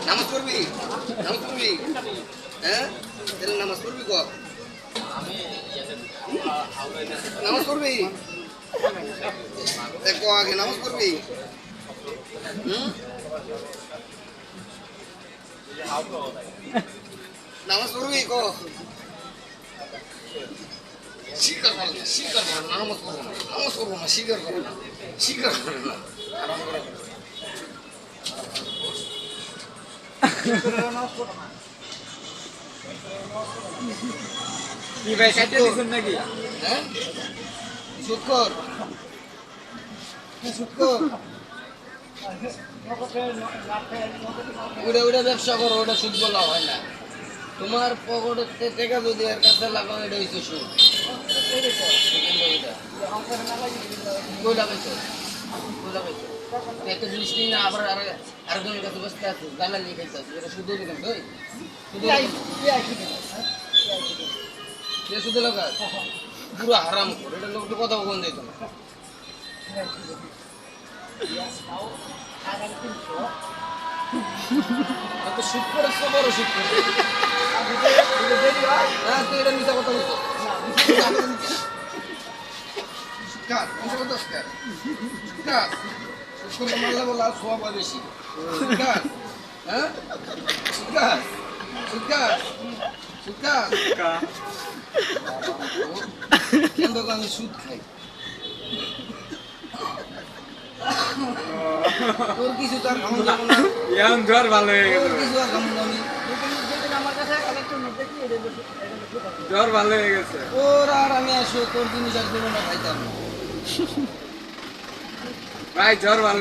নামাজ পড়বি হ্যাঁ নামাজ পড়বি ক নামাজ পড়বি দেখো আগে নামাজ পড়বি নামাজ পড়বি ক স্বীকার করো না স্বীকার করো না নামাজ পড়বো না স্বীকার করো না স্বীকার করো না আরাম করে কি ভাই কাটে দিছেন নাকি হ্যাঁ শুকর শুকর ওটা ব্যবসা করো ওটা সুদ বলা হয় না তোমার পকেটের টাকা যদি এর কাছে লাগাও এটা হচ্ছে সুদ একটা জিনিস নিয়ে না আবার আরেকজনের কাছে বসতে আছে জানা নিয়ে খাইতে আছে এটা শুধু দিলাম ভাই শুধু লাগা পুরো হারাম করে এটা লোকটা কথা বলুন যেত না শুট করেছে বড় শুট করে হ্যাঁ তুই এটা মিথ্যা কথা বলছো মারলে বলা সব বেশি হ্যাঁ কেন আমি সুদ খাই তোর কিছু তার জ্বর ভালো হয়ে গেল কিছু আর খামো আমি জ্বর ভালো হয়ে গেছে ওর আর আমি আসো তোর জিনিস আর দেবো না খাইতাম ভাই জ্বর ভালো